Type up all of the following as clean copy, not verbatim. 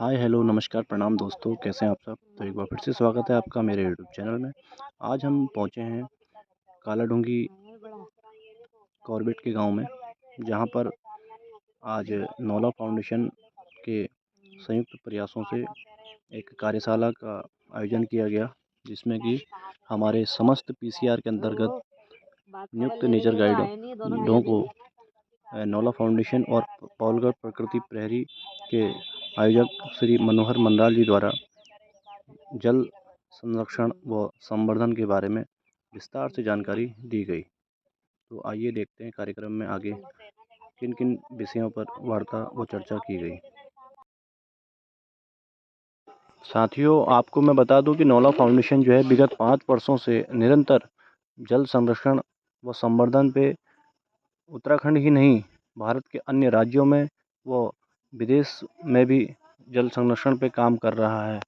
Hi hello नमस्कार प्रणाम दोस्तों, कैसे हैं आप सब। तो एक बार फिर से स्वागत है आपका मेरे यूट्यूब चैनल में। आज हम पहुंचे हैं कालाडूंगी कॉर्बेट के गांव में, जहां पर आज नौला फाउंडेशन के संयुक्त प्रयासों से एक कार्यशाला का आयोजन किया गया, जिसमें कि हमारे समस्त पीसीआर के अंतर्गत नियुक्त नेचर गाइडों को नौला फाउंडेशन और पौलगढ़ प्रकृति प्रहरी के आयोजक श्री मनोहर मंडाल जी द्वारा जल संरक्षण व संवर्धन के बारे में विस्तार से जानकारी दी गई। तो आइए देखते हैं कार्यक्रम में आगे किन किन विषयों पर वार्ता व चर्चा की गई। साथियों, आपको मैं बता दूं कि नौला फाउंडेशन जो है विगत 5 वर्षों से निरंतर जल संरक्षण व संवर्धन पे उत्तराखंड ही नहीं, भारत के अन्य राज्यों में व विदेश में भी जल संरक्षण पे काम कर रहा है।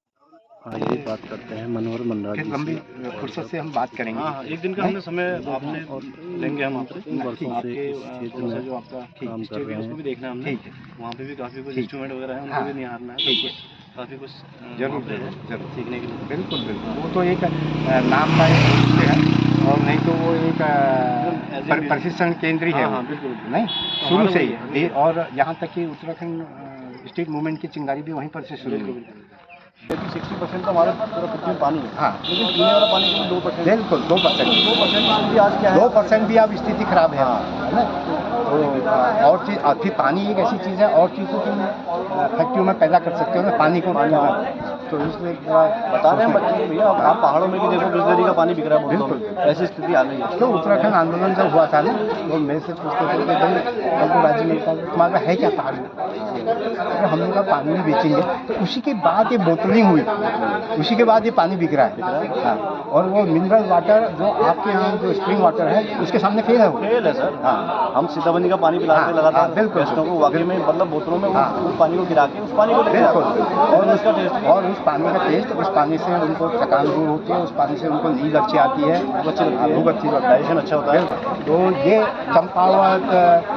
आइए बात करते हैं मनोहर मंडाल जी लंबी से। फुर्सत से हम बात करेंगे। हाँ, एक दिन का हमने समय आपसे और लेंगे हम आपसे। 3 वर्षों से इस क्षेत्र में जो आपका काम कर रहे हैं। उसको भी देखना है हमने। वहाँ पे भी काफ़ी कुछ इंस्ट्रूमेंट वगैरह है, उनको भी निहारना है। ठीक है, काफ़ी कुछ जरूर जरूर सीखने के लिए। बिल्कुल बिल्कुल, वो तो एक नाम का एक विषय है और नहीं तो वो एक प्रशिक्षण केंद्र ही है। हाँ बिल्कुल, नहीं शुरू से ही। और यहाँ तक कि उत्तराखंड स्टेट मूवमेंट की चिंगारी भी वहीं पर से शुरू हुई। 60% तो हमारे पूरा पृथ्वी में पानी है। हाँ, लेकिन पीने वाला पानी केवल 2%। बिल्कुल 2% भी आज क्या है, 2% भी अब स्थिति खराब है। है ना। और चीज़ फिर पानी एक ऐसी चीज़ है, और चीज़ को तुम फैक्ट्रियों में पैदा कर सकते हो ना, पानी को। तो इसलिए बता रहे हैं बच्चों को, भैया आप पहाड़ों में भी देखो बिजली का पानी बिक रहा है। बिल्कुल ऐसी स्थिति आ गई है। तो उत्तराखंड आंदोलन जब हुआ था ना, तो मेरे से पूछते थे कि भाई हमको राज्य में तुम्हारा है क्या पहाड़ में, तो हमने कहा पानी भी बेचेंगे। तो उसी के बाद ये बोतलिंग हुई, उसी के बाद ये पानी बिक रहा है। हाँ, और वो मिनरल वाटर जो आपके यहाँ जो स्प्रिंग वाटर है, उसके सामने फेल है। वो फेल है सर। हाँ, हम सीताबंदी का पानी पिलाते लगातार बिल्कुल को, वाकई में मतलब बोतलों में उस पानी को गिरा के उस पानी को बिल्कुल, और उसका टेस्ट, और उस पानी का टेस्ट, उस पानी से उनको थकान दूर होती है, उस पानी से उनको नींद अच्छी आती है, भूख अच्छी लगता है, डाइजेशन अच्छा होता है। तो ये चंपावत,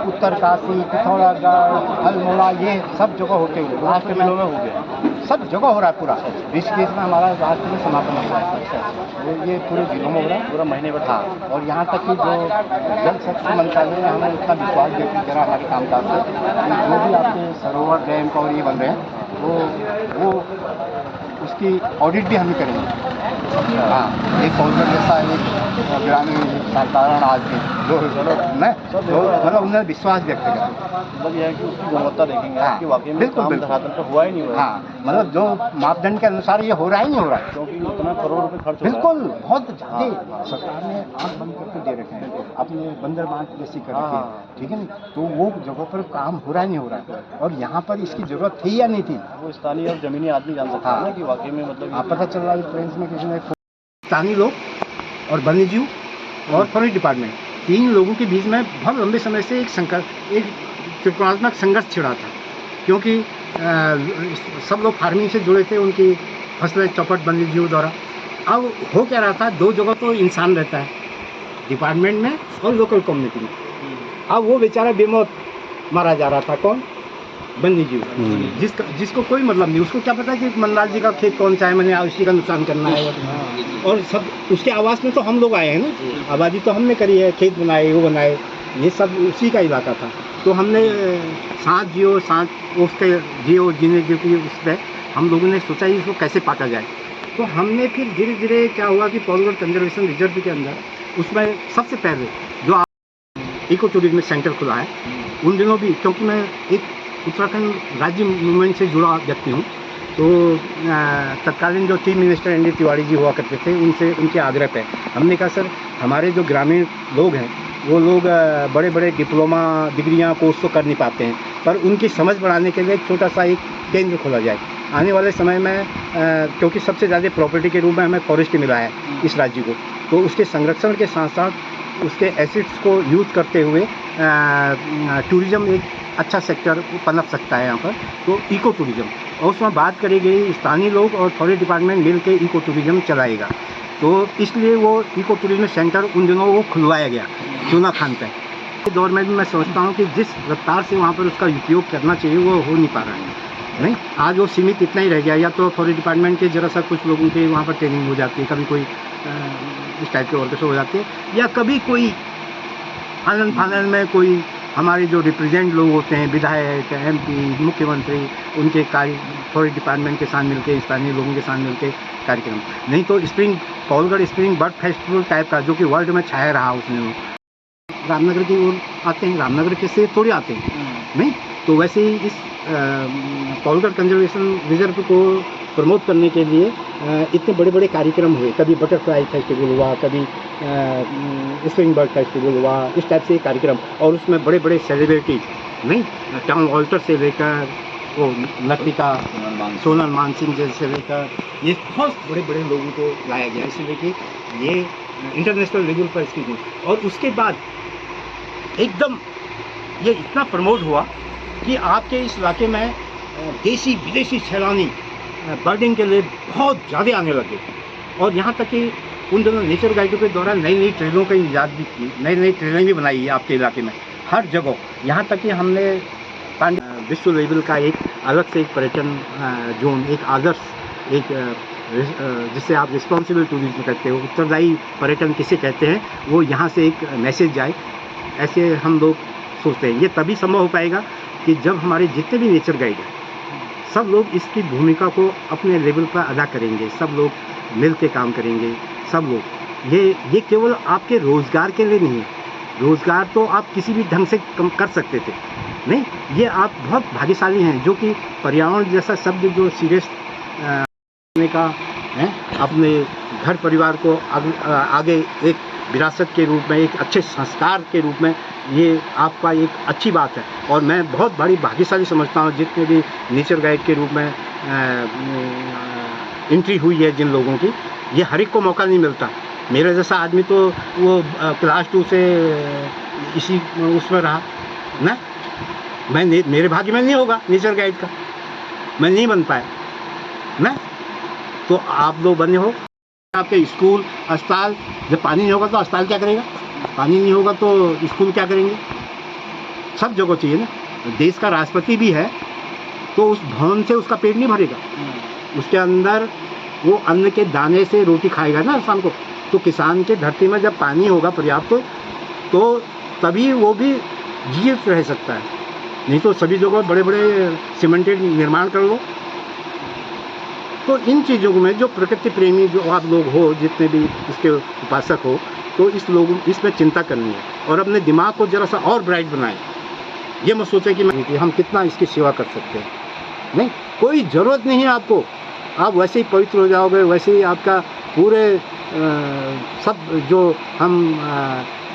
उत्तरकाशी, पिथौरागढ़, अल्मोड़ा, ये सब जगह होते हुए राष्ट्र मेलों में हो गया, सब जगह हो रहा है। पूरा ऋषिकेश में हमारा राष्ट्र में समापन हो रहा है। ये पूरे जिलों में हो रहा है, पूरा महीने भर। हाँ, और यहाँ तक कि जो जल शक्ति मंत्रालय ने हमें इतना विश्वास व्यक्त करा हमारे कामकाज से, जो भी आपके सरोवर डैम और ये बन रहे हैं, वो उसकी ऑडिट भी हम ही करेंगे। हाँ, एक पौलगढ़ जैसा एक ग्रामीण साधारण आदमी जो मतलब उन्होंने विश्वास व्यक्त किया, मतलब यह है कि उसकी गुणवत्ता देखेंगे। हाँ, आपकी वाकई में बिल्कुल, काम बिल्कुल। धरातल पर हुआ ही नहीं हुआ। हाँ, मतलब जो मापदंड के अनुसार ये हो रहा ही नहीं हो रहा है, क्योंकि उतना करोड़ रुपए खर्च हो रहा है। बिल्कुल बहुत ज़्यादा। सरकार ने आँख बंद करके दे रखे हैं, अपने बंदर बांट जैसी कर रखी है, ठीक है ना। तो वो जगह पर काम हो रहा ही नहीं हो रहा है, और यहाँ पर इसकी जरूरत थी या नहीं थी, वो स्थानीय और जमीनी आदमी जान सकता है ना कि वाकई में मतलब आप पता चल रहा है फ्रेंड्स में किसी ने स्थानीय लोग और वन्यजीव और फॉरेस्ट डिपार्टमेंट, 3 लोगों के बीच में बहुत लंबे समय से एक त्रिकोणात्मक संघर्ष छिड़ा था। क्योंकि सब लोग फार्मिंग से जुड़े थे, उनकी फसलें चौपट वन्यजीव द्वारा। अब हो क्या रहा था, 2 जगह तो इंसान रहता है, डिपार्टमेंट में और लोकल कम्युनिटी में। अब वो बेचारा बेमौत मारा जा रहा था। कौन? वन्यजीव, जिसको कोई मतलब नहीं। उसको क्या पता कि मंडाल जी का खेत कौन सा है, मैंने उसी का नुकसान करना है। और सब उसके आवास में तो हम लोग आए हैं ना, आबादी तो हमने करी है, खेत बनाए, वो बनाए, ये सब उसी का इलाका था। तो हमने उसके जीने की उस पर हम लोगों ने सोचा इसको कैसे पाटा जाए। तो हमने फिर धीरे धीरे क्या हुआ कि पौलगढ़ कंजर्वेशन रिजर्व के अंदर उसमें सबसे पहले जो इको टूरिज्म सेंटर खुला है, उन दिनों भी, क्योंकि मैं एक उत्तराखंड राज्य मूवमेंट से जुड़ा व्यक्ति हूँ, तो तत्कालीन जो chief minister N D Tiwari ji हुआ करते थे, उनके आग्रह पे हमने कहा सर, हमारे जो ग्रामीण लोग हैं वो लोग बड़े बड़े डिप्लोमा डिग्रियाँ कोर्स तो कर नहीं पाते हैं, पर उनकी समझ बढ़ाने के लिए एक छोटा सा एक केंद्र खोला जाए। आने वाले समय में क्योंकि सबसे ज़्यादा प्रॉपर्टी के रूप में हमें फॉरेस्ट मिला है इस राज्य को, तो उसके संरक्षण के साथ साथ उसके एसिड्स को यूज़ करते हुए टूरिज़्म एक अच्छा सेक्टर पनप सकता है यहाँ पर। तो इको टूरिज़्म, और उसमें बात करी गई स्थानीय लोग और फॉरेस्ट डिपार्टमेंट मिल के इको टूरिज़्म चलाएगा। तो इसलिए वो इको टूरिज़्म सेंटर उन दिनों वो खुलवाया गया चूना खान पे। इस दौर में भी मैं सोचता हूँ कि जिस रफ्तार से वहाँ पर उसका उपयोग करना चाहिए वो हो नहीं पा रहा है। नहीं, आज वो सीमित इतना ही रह गया। या तो फॉरेस्ट डिपार्टमेंट के ज़रा सा कुछ लोगों के वहाँ पर ट्रेनिंग हो जाती है, कभी कोई इस टाइप के वर्कर्स हो जाते हैं, या कभी कोई आनंद फानंद में कोई हमारे जो रिप्रेजेंट लोग होते हैं, विधायक, MP, मुख्यमंत्री, उनके कार्य फॉरेस्ट डिपार्टमेंट के साथ मिलकर, स्थानीय लोगों के साथ मिलकर कार्यक्रम। नहीं तो पौलगढ़ स्प्रिंग बर्ड फेस्टिवल टाइप का, जो कि वर्ल्ड में छाया रहा उसमें, रामनगर की ओर आते हैं, रामनगर के से थोड़े आते हैं, नहीं तो वैसे ही इस पौलगढ़ कंजर्वेशन रिजर्व को प्रमोट करने के लिए इतने बड़े बड़े कार्यक्रम हुए। कभी बटरफ्लाई फेस्टिवल हुआ, कभी स्प्रिंग बर्ड फेस्टिवल हुआ, इस टाइप से कार्यक्रम। और उसमें बड़े बड़े सेलिब्रिटी, नहीं टाउन हॉल्टर से लेकर वो लतिका, सोनल मानसिंह जैसे लेकर, ये बहुत बड़े बड़े लोगों को लाया गया, इसलिए कि ये इंटरनेशनल लेवल पर इसकी और उसके बाद एकदम ये इतना प्रमोट हुआ कि आपके इस इलाके में देसी विदेशी सैलानी बर्डिंग के लिए बहुत ज़्यादा आने लगे। और यहाँ तक कि उन दोनों नेचर गाइडों के द्वारा नई नई ट्रेनों का इजाद भी की, नई नई ट्रेनें भी बनाई है आपके इलाके में हर जगह। यहाँ तक कि हमने विश्व लेवल का एक अलग से एक पर्यटन जोन, एक आदर्श, एक जिससे आप रिस्पॉन्सिबल टूरिज्म करते हो, उत्तरदायी पर्यटन किसे कहते हैं, वो यहाँ से एक मैसेज जाए, ऐसे हम लोग सोचते हैं। ये तभी संभव हो पाएगा कि जब हमारे जितने भी नेचर गाइड हैं, सब लोग इसकी भूमिका को अपने लेवल पर अदा करेंगे, सब लोग मिल के काम करेंगे, सब लोग। ये केवल आपके रोज़गार के लिए नहीं है, रोज़गार तो आप किसी भी ढंग से कम कर सकते थे, नहीं, ये आप बहुत भाग्यशाली हैं जो कि पर्यावरण जैसा शब्द जो सीरियस का है, अपने घर परिवार को आगे एक विरासत के रूप में, एक अच्छे संस्कार के रूप में, ये आपका एक अच्छी बात है। और मैं बहुत बड़ी भाग्यशाली समझता हूँ जितने भी नेचर गाइड के रूप में एंट्री हुई है जिन लोगों की, ये हर एक को मौका नहीं मिलता। मेरे जैसा आदमी तो वो क्लास 2 से इसी उसमें रहा ना, मेरे भाग्य में नहीं होगा नेचर गाइड का, मैं नहीं बन पाया ना। तो आप लोग बने हो, आपके स्कूल, अस्पताल, जब पानी नहीं होगा तो अस्पताल क्या करेगा, पानी नहीं होगा तो स्कूल क्या करेंगे, सब जगह चाहिए ना। देश का राष्ट्रपति भी है तो उस भवन से उसका पेट नहीं भरेगा, उसके अंदर वो अन्न के दाने से रोटी खाएगा ना शाम को। तो किसान के धरती में जब पानी होगा पर्याप्त तो तभी वो भी जीवित रह सकता है, नहीं तो सभी जगह बड़े बड़े सीमेंटेड निर्माण कर लो। तो इन चीज़ों में जो प्रकृति प्रेमी जो आप लोग हो, जितने भी इसके उपासक हो, तो इसमें चिंता करनी है और अपने दिमाग को ज़रा सा और ब्राइट बनाएं। ये मत सोचें कि हम कितना इसकी सेवा कर सकते हैं, नहीं, कोई ज़रूरत नहीं है आपको, आप वैसे ही पवित्र हो जाओगे, वैसे ही आपका पूरे सब जो हम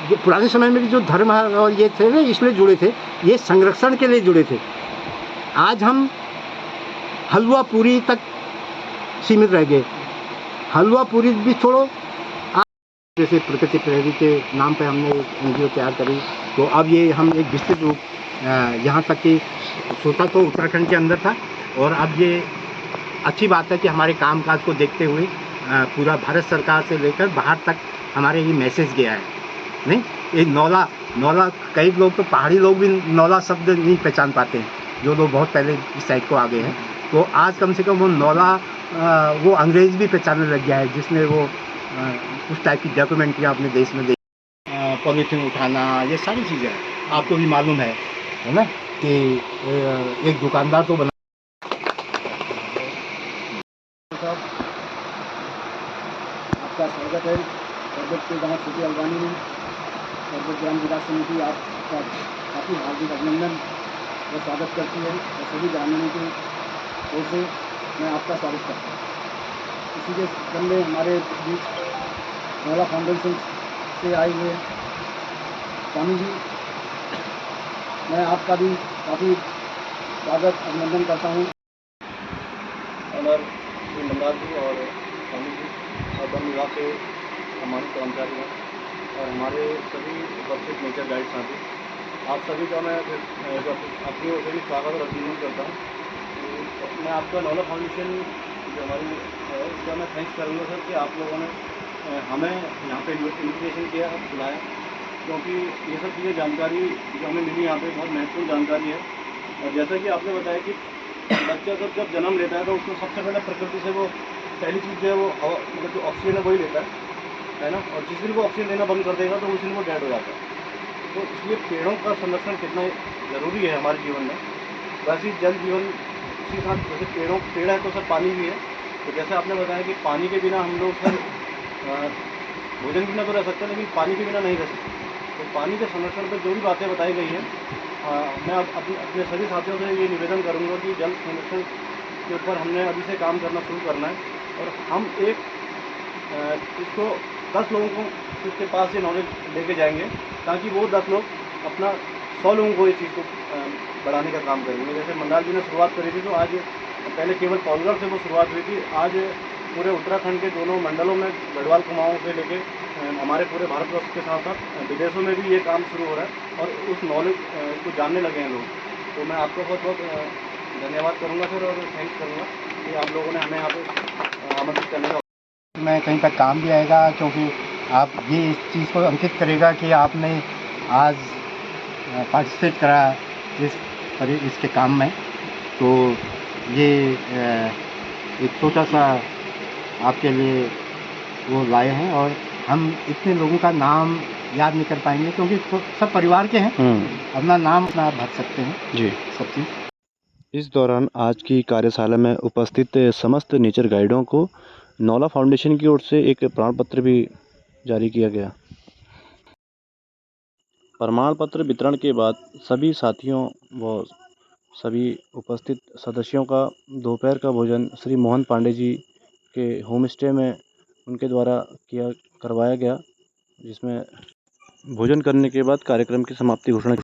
जो पुराने समय में जो धर्म और ये थे ना, इसलिए जुड़े थे, ये संरक्षण के लिए जुड़े थे। आज हम हलवा पूरी तक सीमित रह गए, हलवा पूरी भी छोड़ो। जैसे प्रकृति प्रेमी के नाम पे हमने एक NGO तैयार करी, तो अब ये हम एक विस्तृत रूप, यहाँ तक कि सोचा तो उत्तराखंड के अंदर था, और अब ये अच्छी बात है कि हमारे कामकाज को देखते हुए पूरा भारत सरकार से लेकर बाहर तक हमारे ये मैसेज गया है। नहीं, एक नौला कई लोग तो पहाड़ी लोग भी नौला शब्द नहीं पहचान पाते हैं, जो लोग बहुत पहले इस साइड को आ गए हैं। तो आज कम से कम वो नौला वो अंग्रेज़ भी पहचानने लग गया है, जिसने वो उस टाइप की डॉक्यूमेंट्री अपने देश में देखी। पॉलीथीन उठाना, ये सारी चीज़ें आपको भी मालूम है ना, कि एक दुकानदार तो बना। आपका स्वागत है सरबत के गाँव छोटी अलवानी में। सरबत ग्राम विकास समिति आपका काफ़ी हार्दिक अभिनंदन और स्वागत करती है, और सभी ग्रामीणों की ओर से मैं आपका स्वागत करता हूँ। इसी के क्रम में हमारे बीच नौला फाउंडेशन से आए हुए स्वामी जी, मैं आपका भी काफ़ी स्वागत अभिनंदन करता हूँ। ऑनर श्री मंदार जी और स्वामी जी और वन विभाग के सम्मानित कर्मचारी हैं और हमारे सभी उपस्थित नेचर गाइड साथी, आप सभी का मैं अपनी ओर से भी स्वागत और अभिनंदन करता हूँ। तो मैं आपका नौला फाउंडेशन जो हमारी है उसका मैं थैंक्स करूँगा सर कि आप लोगों ने हमें यहाँ पे इन्विटेशन किया, बुलाया, क्योंकि ये सब चीज़ें जानकारी जो हमें मिली यहाँ पे बहुत महत्वपूर्ण जानकारी है। और जैसा कि आपने बताया कि बच्चा जब जन्म लेता है तो उसको सबसे पहले प्रकृति से वो पहली चीज़ जो है वो हवा, मतलब जो ऑक्सीजन है वही लेता है ना। और जिस दिन वो ऑक्सीजन लेना बंद कर देगा तो उस दिन वो डेड हो जाता है। तो इसलिए पेड़ों का संरक्षण कितना ज़रूरी है हमारे जीवन में। वैसे ही जल जीवन उसी साथ, जैसे पेड़ है तो सर पानी भी है। तो जैसे आपने बताया कि पानी के बिना हम लोग सर भोजन बिना तो रह सकते हैं, लेकिन पानी के बिना नहीं रह सकते। तो पानी के संरक्षण पर जो भी बातें बताई गई हैं, मैं अपने सभी साथियों से ये निवेदन करूँगा कि जल संरक्षण के ऊपर हमने अभी से काम करना शुरू करना है। और हम इसको 10 लोगों को उसके पास ये नॉलेज लेके जाएंगे, ताकि वो 10 लोग अपना 100 लोगों को इस चीज़ को बढ़ाने का काम करेंगे। जैसे मंडाल जी ने शुरुआत करी थी, तो आज पहले केवल पौलगढ़ से वो शुरुआत हुई थी। आज पूरे उत्तराखंड के दोनों मंडलों में गढ़वाल कुमाऊँ से लेके हमारे पूरे भारतवर्ष के साथ साथ विदेशों में भी ये काम शुरू हो रहा है और उस नॉलेज को जानने लगे हैं लोग। तो मैं आपको बहुत बहुत धन्यवाद करूँगा सर, और थैंक्स करूँगा कि आप लोगों ने हमें यहाँ पे आमंत्रित करने का। मैं कहीं पर काम भी आएगा, क्योंकि आप ये इस चीज़ को अंकित करेगा कि आपने आज पार्टिसिपेट करा इसके काम में। तो ये एक छोटा सा आपके लिए वो लाए हैं, और हम इतने लोगों का नाम याद नहीं कर पाएंगे क्योंकि सब परिवार के हैं। अपना नाम अपना भर सकते हैं जी। सब चीज़। इस दौरान आज की कार्यशाला में उपस्थित समस्त नेचर गाइडों को नौला फाउंडेशन की ओर से एक प्रमाण पत्र भी जारी किया गया। प्रमाण पत्र वितरण के बाद सभी साथियों व सभी उपस्थित सदस्यों का दोपहर का भोजन श्री मोहन पांडे जी के होम स्टे में उनके द्वारा करवाया गया, जिसमें भोजन करने के बाद कार्यक्रम की समाप्ति घोषणा